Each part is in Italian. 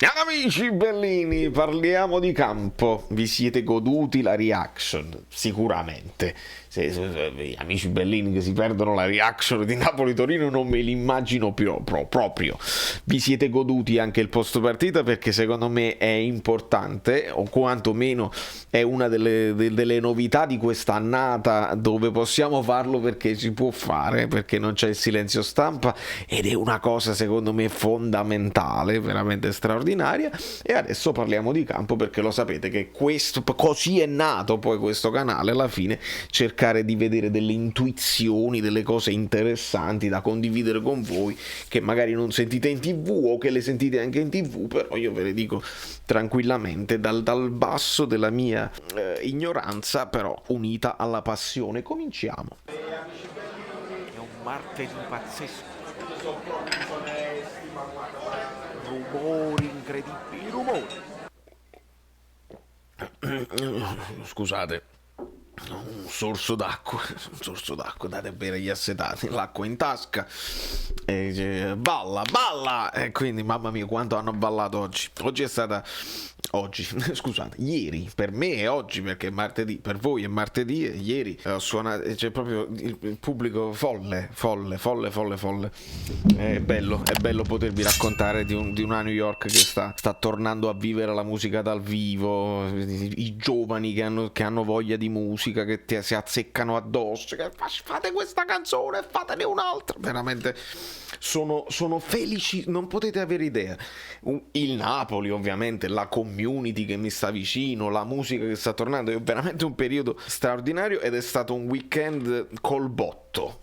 Amici bellini, parliamo di campo. Vi siete goduti la reaction? Sicuramente. Amici bellini che si perdono la reaction di Napoli-Torino non me l'immagino proprio. Vi siete goduti anche il post partita perché secondo me è importante, o quantomeno è una delle novità di quest'annata dove possiamo farlo perché si può fare, perché non c'è il silenzio stampa ed è una cosa secondo me fondamentale, veramente straordinaria. E adesso parliamo di campo perché lo sapete che questo, così è nato poi questo canale alla fine, cercare di vedere delle intuizioni, delle cose interessanti da condividere con voi che magari non sentite in TV o che le sentite anche in TV, però io ve le dico tranquillamente dal basso della mia ignoranza, però unita alla passione. Cominciamo. È un martedì pazzesco. Rumori incredibili, rumori. Scusate, un sorso d'acqua, date a bere agli assetati, l'acqua in tasca, balla, e quindi mamma mia quanto hanno ballato oggi. Scusate, ieri, per me è oggi perché è martedì, per voi è martedì e ieri ho suonato, c'è proprio il pubblico folle. È bello potervi raccontare di una New York che sta tornando a vivere la musica dal vivo, i giovani che hanno voglia di musica, che si azzeccano addosso, che fate questa canzone, fatene un'altra, veramente sono felici, non potete avere idea. Il Napoli ovviamente, la community che mi sta vicino, la musica che sta tornando, è veramente un periodo straordinario ed è stato un weekend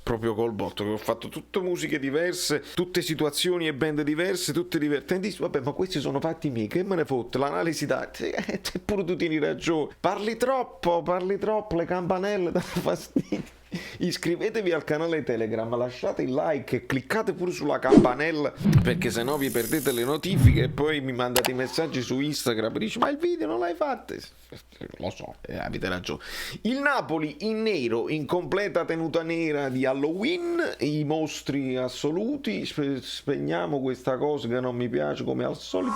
proprio col botto, che ho fatto tutte musiche diverse, tutte situazioni e band diverse, tutte divertenti. Vabbè, ma questi sono fatti miei, che me ne fotte, l'analisi dati, pure tu tieni ragione, parli troppo, le campanelle danno fastidio. Iscrivetevi al canale Telegram, lasciate il like e cliccate pure sulla campanella perché sennò vi perdete le notifiche e poi mi mandate i messaggi su Instagram e dici ma il video non l'hai fatto? Lo so, avete ragione. Il Napoli in nero, in completa tenuta nera di Halloween, i mostri assoluti. Spegniamo questa cosa che non mi piace come al solito.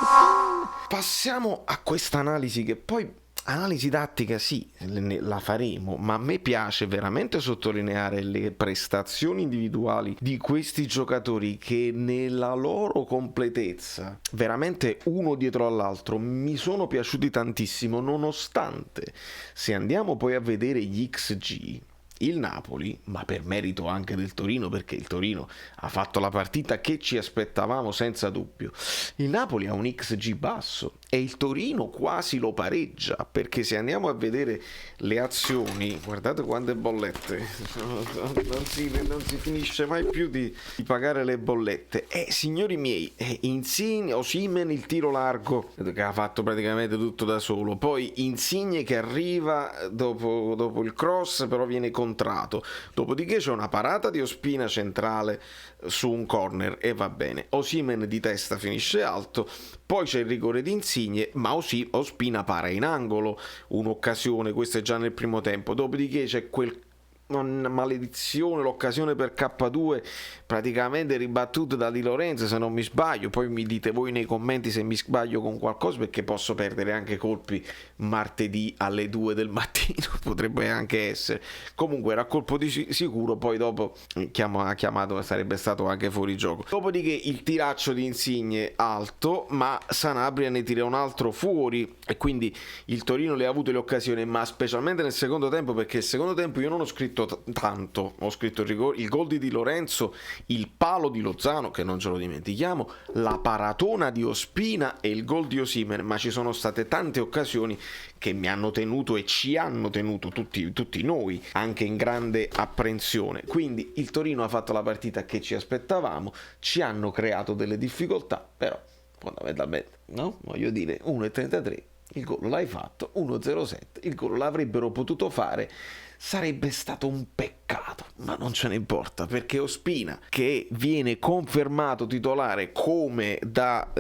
Passiamo a questa analisi che poi analisi tattica sì, la faremo, ma a me piace veramente sottolineare le prestazioni individuali di questi giocatori che nella loro completezza, veramente uno dietro all'altro, mi sono piaciuti tantissimo, nonostante se andiamo poi a vedere gli XG, il Napoli, ma per merito anche del Torino, perché il Torino ha fatto la partita che ci aspettavamo senza dubbio, il Napoli ha un XG basso e il Torino quasi lo pareggia, perché se andiamo a vedere le azioni, guardate quante bollette, non si finisce mai più di pagare le bollette. Signori miei, Insigne, Osimhen il tiro largo che ha fatto praticamente tutto da solo, poi Insigne che arriva dopo il cross però viene contrato, dopodiché c'è una parata di Ospina centrale su un corner e va bene, Osimhen di testa finisce alto, poi c'è il rigore di Insigne ma Ospina para in angolo, un'occasione, questo è già nel primo tempo, dopodiché c'è quel maledizione, l'occasione per K2 praticamente ribattuta da Di Lorenzo se non mi sbaglio, poi mi dite voi nei commenti se mi sbaglio con qualcosa perché posso perdere anche colpi martedì alle 2 del mattino potrebbe anche essere, comunque era colpo di sicuro, poi dopo ha chiamato, sarebbe stato anche fuori gioco, dopodiché il tiraccio di Insigne alto ma Sanabria ne tira un altro fuori e quindi il Torino le ha avute le occasioni, ma specialmente nel secondo tempo, perché il secondo tempo io non ho scritto tanto, ho scritto il gol di Lorenzo, il palo di Lozano che non ce lo dimentichiamo, la paratona di Ospina e il gol di Osimhen, ma ci sono state tante occasioni che mi hanno tenuto e ci hanno tenuto tutti noi anche in grande apprensione, quindi il Torino ha fatto la partita che ci aspettavamo, ci hanno creato delle difficoltà, però fondamentalmente, no? Voglio dire, 1,33 il gol l'hai fatto, 1,07 il gol l'avrebbero potuto fare, sarebbe stato un peccato, ma non ce ne importa perché Ospina, che viene confermato titolare come da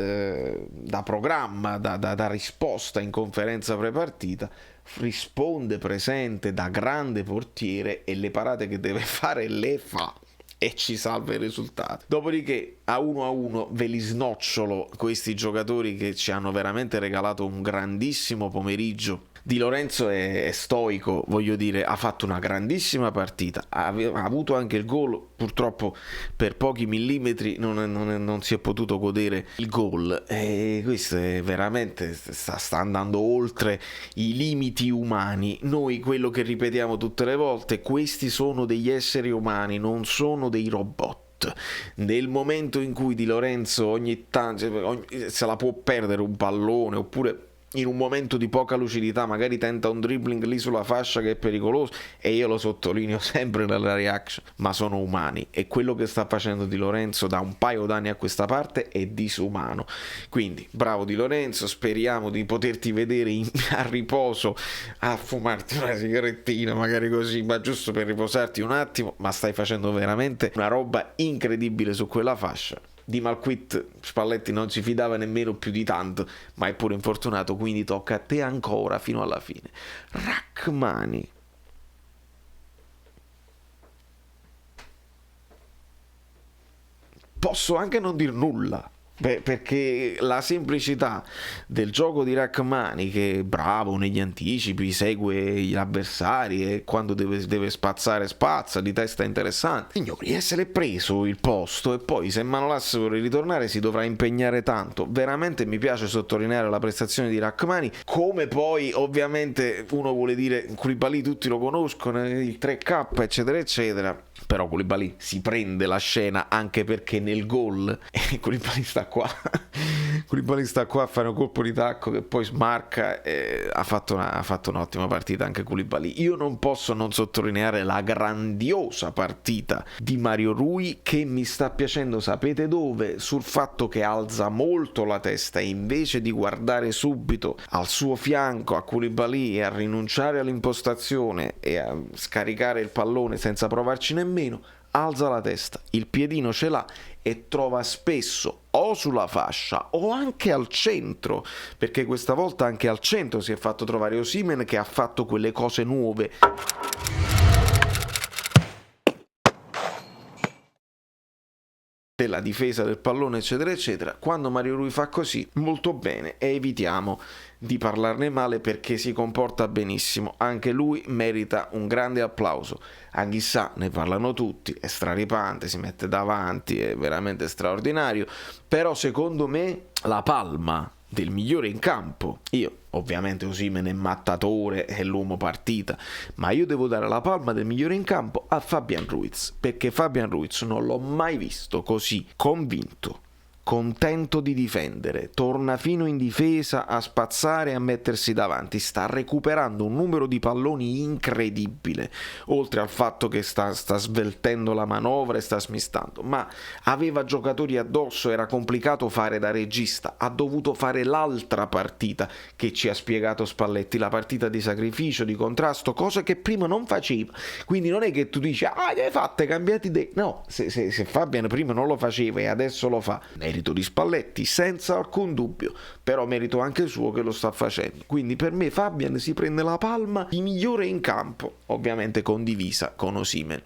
programma, da risposta in conferenza prepartita, risponde presente da grande portiere e le parate che deve fare le fa e ci salva il risultato. Dopodiché a uno ve li snocciolo questi giocatori che ci hanno veramente regalato un grandissimo pomeriggio. Di Lorenzo è stoico, voglio dire, ha fatto una grandissima partita, ha avuto anche il gol, purtroppo per pochi millimetri non si è potuto godere il gol, e questo è veramente sta andando oltre i limiti umani. Noi quello che ripetiamo tutte le volte: questi sono degli esseri umani, non sono dei robot. Nel momento in cui Di Lorenzo ogni tanto se la può perdere un pallone, oppure in un momento di poca lucidità magari tenta un dribbling lì sulla fascia che è pericoloso, e io lo sottolineo sempre nella reaction, ma sono umani, e quello che sta facendo Di Lorenzo da un paio d'anni a questa parte è disumano. Quindi bravo Di Lorenzo, speriamo di poterti vedere a riposo a fumarti una sigarettina magari così, ma giusto per riposarti un attimo, ma stai facendo veramente una roba incredibile su quella fascia. Di Malquit Spalletti non si fidava nemmeno più di tanto, ma è pure infortunato, quindi tocca a te ancora fino alla fine. Rachmani. Posso anche non dir nulla, perché la semplicità del gioco di Rachmani, che è bravo negli anticipi, segue gli avversari e quando deve spazzare spazza, di testa interessante. Signori, se l'è preso il posto, e poi se Manolas vuole ritornare si dovrà impegnare tanto. Veramente mi piace sottolineare la prestazione di Rachmani, come poi ovviamente uno vuole dire Koulibaly tutti lo conoscono, il 3K eccetera eccetera, però Koulibaly si prende la scena anche perché nel gol Koulibaly sta qua a fare un colpo di tacco che poi smarca, ha fatto un'ottima partita anche Koulibaly. Io non posso non sottolineare la grandiosa partita di Mario Rui, che mi sta piacendo, sapete dove? Sul fatto che alza molto la testa, e invece di guardare subito al suo fianco a Koulibaly e a rinunciare all'impostazione e a scaricare il pallone senza provarci nemmeno, alza la testa, il piedino ce l'ha e trova spesso o sulla fascia o anche al centro, perché questa volta anche al centro si è fatto trovare Osimhen, che ha fatto quelle cose nuove della difesa del pallone eccetera eccetera. Quando Mario Rui fa così, molto bene, e evitiamo di parlarne male perché si comporta benissimo. Anche lui merita un grande applauso. Anghissà, ne parlano tutti, è straripante, si mette davanti, è veramente straordinario, però secondo me la palma del migliore in campo, io ovviamente Osimhen è mattatore, è l'uomo partita, ma io devo dare la palma del migliore in campo a Fabian Ruiz, perché Fabian Ruiz non l'ho mai visto così convinto, contento di difendere, torna fino in difesa a spazzare e a mettersi davanti, sta recuperando un numero di palloni incredibile, oltre al fatto che sta sveltendo la manovra e sta smistando, ma aveva giocatori addosso, era complicato fare da regista, ha dovuto fare l'altra partita che ci ha spiegato Spalletti, la partita di sacrificio, di contrasto, cosa che prima non faceva. Quindi non è che tu dici che hai fatto, hai cambiato idea, no, se Fabian prima non lo faceva e adesso lo fa, merito di Spalletti senza alcun dubbio, però merito anche suo che lo sta facendo. Quindi per me Fabian si prende la palma di migliore in campo, ovviamente condivisa con Osimhen.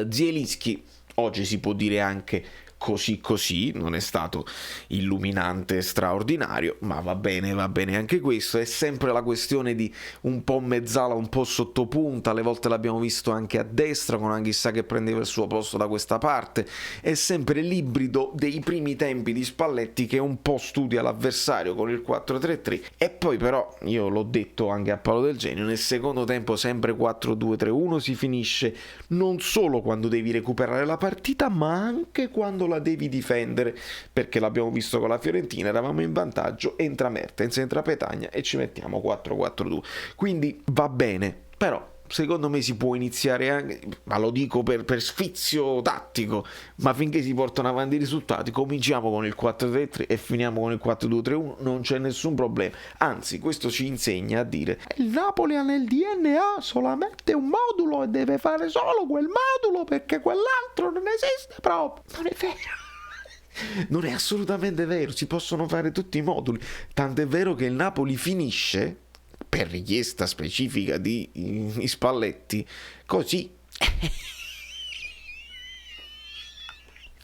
Zielinski oggi si può dire anche così, non è stato illuminante, straordinario, ma va bene anche questo. È sempre la questione di un po' mezzala, un po' sottopunta, alle volte l'abbiamo visto anche a destra con Anghissà che prendeva il suo posto da questa parte. È sempre l'ibrido dei primi tempi di Spalletti, che un po' studia l'avversario con il 4-3-3, e poi però, io l'ho detto anche a Paolo Del Genio, nel secondo tempo sempre 4-2-3-1 si finisce, non solo quando devi recuperare la partita, ma anche quando la devi difendere, perché l'abbiamo visto con la Fiorentina, eravamo in vantaggio, entra Mertens, entra Petagna e ci mettiamo 4-4-2, quindi va bene, però secondo me si può iniziare anche, ma lo dico per sfizio tattico, ma finché si portano avanti i risultati cominciamo con il 4-3-3 e finiamo con il 4-2-3-1, non c'è nessun problema. Anzi, questo ci insegna a dire il Napoli ha nel DNA solamente un modulo e deve fare solo quel modulo perché quell'altro non esiste proprio. Non è vero. Non è assolutamente vero, si possono fare tutti i moduli, tant'è vero che il Napoli finisce, per richiesta specifica di Spalletti, così.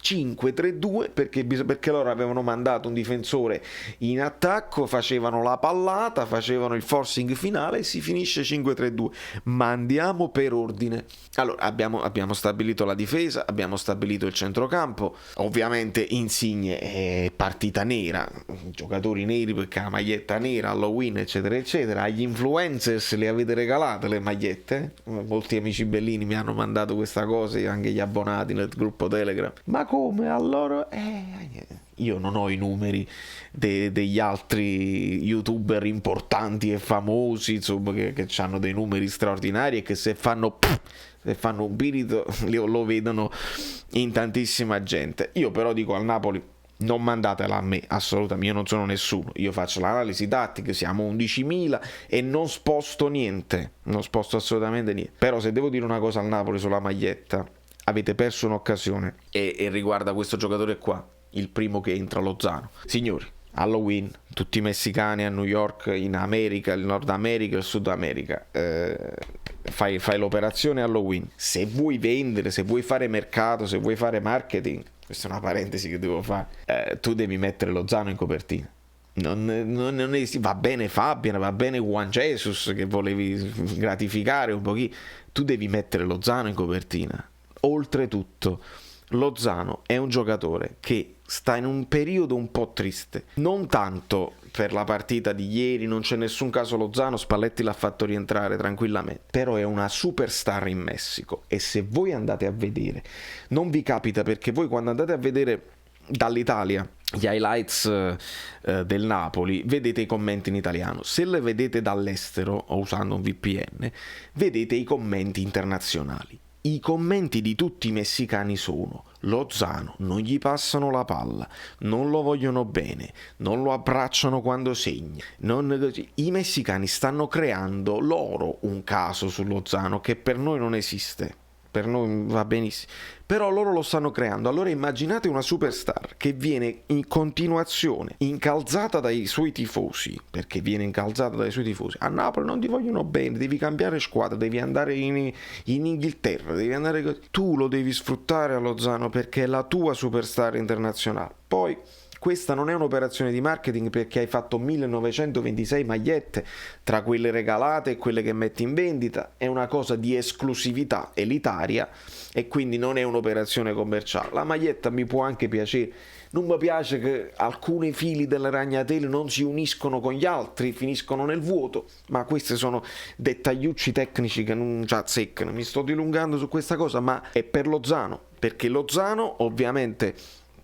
5-3-2 perché loro avevano mandato un difensore in attacco, facevano la pallata, facevano il forcing finale e si finisce 5-3-2. Ma andiamo per ordine. Allora abbiamo stabilito la difesa, abbiamo stabilito il centrocampo, ovviamente Insigne è partita nera, giocatori neri perché la maglietta nera, Halloween eccetera eccetera. Agli influencers le avete regalate le magliette? Molti amici bellini mi hanno mandato questa cosa, anche gli abbonati nel gruppo Telegram. Ma come? Allora io non ho i numeri degli altri youtuber importanti e famosi, insomma, che hanno dei numeri straordinari e che se fanno un pirito lo vedono in tantissima gente. Io però dico al Napoli: non mandatela a me, assolutamente, io non sono nessuno, io faccio l'analisi tattica, siamo 11.000 e non sposto niente, non sposto assolutamente niente. Però se devo dire una cosa al Napoli sulla maglietta, avete perso un'occasione e riguarda questo giocatore qua, il primo che entra, Lozano. Signori, Halloween, tutti i messicani a New York, in America, il Nord America, il Sud America, fai l'operazione Halloween. Se vuoi vendere, se vuoi fare mercato, se vuoi fare marketing, questa è una parentesi che devo fare, tu devi mettere Lozano in copertina. Va bene Fabian, va bene Juan Jesus che volevi gratificare un pochino, tu devi mettere Lozano in copertina. Oltretutto Lozano è un giocatore che sta in un periodo un po' triste, non tanto per la partita di ieri, non c'è nessun caso Lozano, Spalletti l'ha fatto rientrare tranquillamente, però è una superstar in Messico e se voi andate a vedere, non vi capita, perché voi quando andate a vedere dall'Italia gli highlights del Napoli vedete i commenti in italiano, se le vedete dall'estero o usando un VPN vedete i commenti internazionali. I commenti di tutti i messicani sono: Lozano, non gli passano la palla, non lo vogliono bene, non lo abbracciano quando segna. I messicani stanno creando loro un caso su Lozano che per noi non esiste. Per noi va benissimo, però loro lo stanno creando. Allora immaginate una superstar che viene in continuazione incalzata dai suoi tifosi, perché viene incalzata dai suoi tifosi. A Napoli non ti vogliono bene, devi cambiare squadra, devi andare in Inghilterra, devi andare così. Tu lo devi sfruttare a Lozano perché è la tua superstar internazionale. Poi questa non è un'operazione di marketing perché hai fatto 1926 magliette tra quelle regalate e quelle che metti in vendita, è una cosa di esclusività elitaria e quindi non è un'operazione commerciale. La maglietta mi può anche piacere, non mi piace che alcuni fili delle ragnatele non si uniscono con gli altri, finiscono nel vuoto, ma questi sono dettagliucci tecnici che non ci azzeccano. Mi sto dilungando su questa cosa, ma è per Lozano, perché Lozano ovviamente...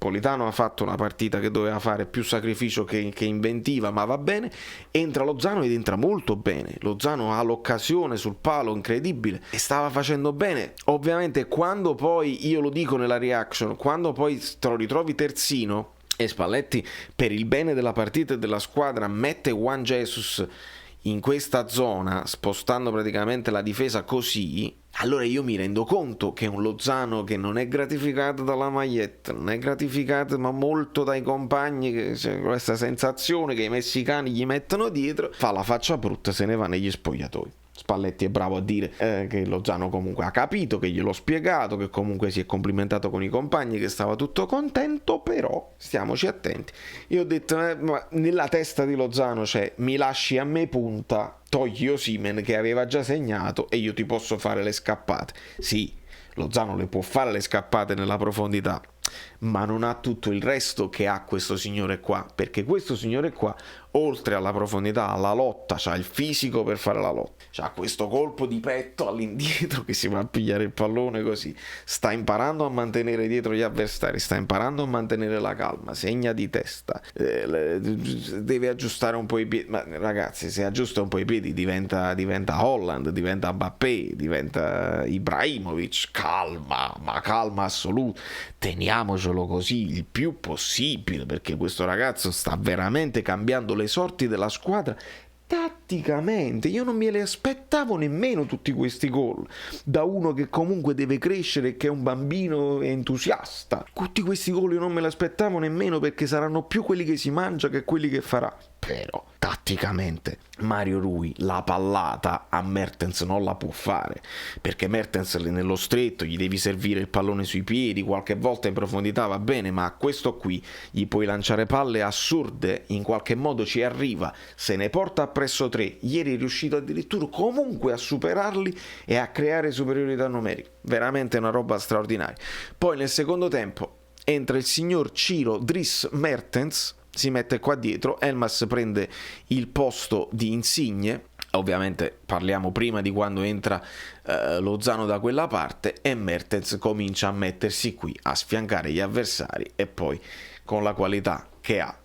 Politano ha fatto una partita che doveva fare più sacrificio che inventiva, ma va bene. Entra Lozano ed entra molto bene. Lozano ha l'occasione sul palo incredibile e stava facendo bene. Ovviamente quando poi, io lo dico nella reaction, quando poi te lo ritrovi terzino e Spalletti per il bene della partita e della squadra mette Juan Jesus in questa zona, spostando praticamente la difesa così, allora io mi rendo conto che un Lozano che non è gratificato dalla maglietta, non è gratificato ma molto dai compagni, che c'è questa sensazione che i messicani gli mettono dietro, fa la faccia brutta e se ne va negli spogliatoi. Spalletti è bravo a dire che Lozano comunque ha capito, che gliel'ho spiegato, che comunque si è complimentato con i compagni, che stava tutto contento, però stiamoci attenti. Io ho detto, ma nella testa di Lozano c'è: mi lasci a me punta, togli Osimhen che aveva già segnato e io ti posso fare le scappate. Sì, Lozano le può fare le scappate nella profondità, ma non ha tutto il resto che ha questo signore qua, perché questo signore qua, oltre alla profondità, alla lotta, c'ha il fisico per fare la lotta, c'ha questo colpo di petto all'indietro che si va a pigliare il pallone così, sta imparando a mantenere dietro gli avversari, sta imparando a mantenere la calma, segna di testa, deve aggiustare un po' i piedi, ma ragazzi, se aggiusta un po' i piedi diventa Holland, diventa Mbappé, diventa Ibrahimovic. Calma, ma calma assoluta, teniamocelo così il più possibile, perché questo ragazzo sta veramente cambiando le sorti della squadra tatticamente. Io non me le aspettavo nemmeno tutti questi gol da uno che comunque deve crescere e che è un bambino entusiasta. Tutti questi gol io non me li aspettavo nemmeno, perché saranno più quelli che si mangia che quelli che farà. però tatticamente Mario Rui la pallata a Mertens non la può fare, perché Mertens nello stretto gli devi servire il pallone sui piedi, qualche volta in profondità va bene, ma a questo qui gli puoi lanciare palle assurde, in qualche modo ci arriva, se ne porta appresso 3, ieri è riuscito addirittura comunque a superarli e a creare superiorità numerica, veramente una roba straordinaria. Poi nel secondo tempo entra il signor Ciro Dries Mertens, si mette qua dietro, Elmas prende il posto di Insigne, ovviamente parliamo prima di quando entra Lozano da quella parte, e Mertens comincia a mettersi qui a sfiancare gli avversari e poi con la qualità che ha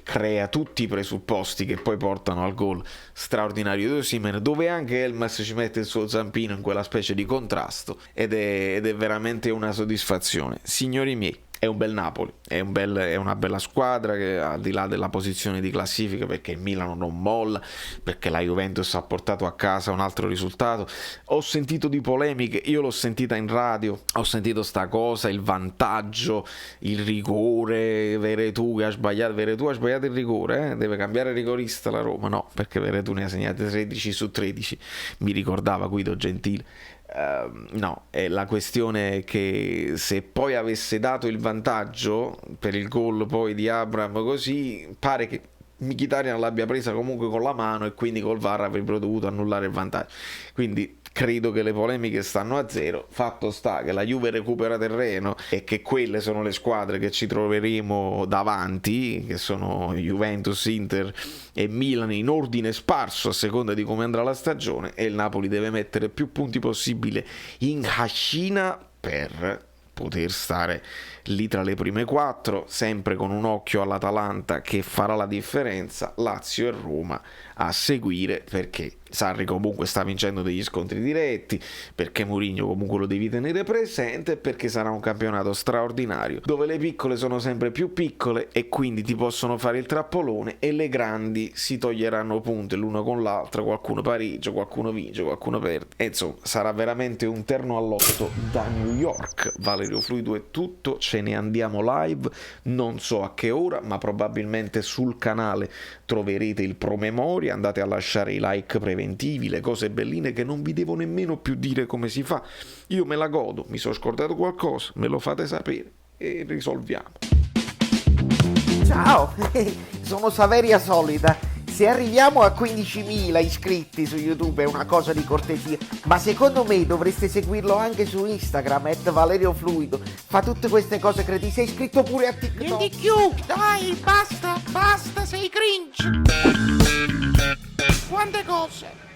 crea tutti i presupposti che poi portano al gol straordinario di Osimhen, dove anche Elmas ci mette il suo zampino in quella specie di contrasto ed è veramente una soddisfazione. Signori miei, è un bel Napoli, è una bella squadra che al di là della posizione di classifica, perché il Milano non molla, perché la Juventus ha portato a casa un altro risultato. Ho sentito di polemiche, io l'ho sentita in radio, ho sentito sta cosa, il vantaggio, il rigore, Veretout ha sbagliato il rigore, deve cambiare rigorista la Roma, no, perché Veretout ne ha segnate 13 su 13, mi ricordava Guido Gentile. No, è la questione che se poi avesse dato il vantaggio per il gol poi di Abraham, così pare che Mkhitaryan l'abbia presa comunque con la mano e quindi col VAR avrebbero dovuto annullare il vantaggio, quindi credo che le polemiche stanno a zero. Fatto sta che la Juve recupera terreno e che quelle sono le squadre che ci troveremo davanti, che sono Juventus, Inter e Milan in ordine sparso a seconda di come andrà la stagione, e il Napoli deve mettere più punti possibile in cascina per poter stare lì tra le prime 4, sempre con un occhio all'Atalanta che farà la differenza, Lazio e Roma a seguire, perché Sarri comunque sta vincendo degli scontri diretti, perché Mourinho comunque lo devi tenere presente, perché sarà un campionato straordinario dove le piccole sono sempre più piccole e quindi ti possono fare il trappolone, e le grandi si toglieranno punti l'una con l'altra, qualcuno pareggia, qualcuno vince, qualcuno perde, e insomma sarà veramente un terno all'otto da New York. Valerio Fluido è tutto, ce ne andiamo live, non so a che ora, ma probabilmente sul canale troverete il promemoria, andate a lasciare i like preventivi, le cose belline che non vi devo nemmeno più dire come si fa, io me la godo, mi sono scordato qualcosa, me lo fate sapere e risolviamo. Ciao, sono Saveria Solida. Se arriviamo a 15.000 iscritti su YouTube è una cosa di cortesia, ma secondo me dovreste seguirlo anche su Instagram, @ValerioFluido. Fa tutte queste cose cretine. Sei iscritto pure a TikTok. Niente più, dai, basta, sei cringe. Quante cose.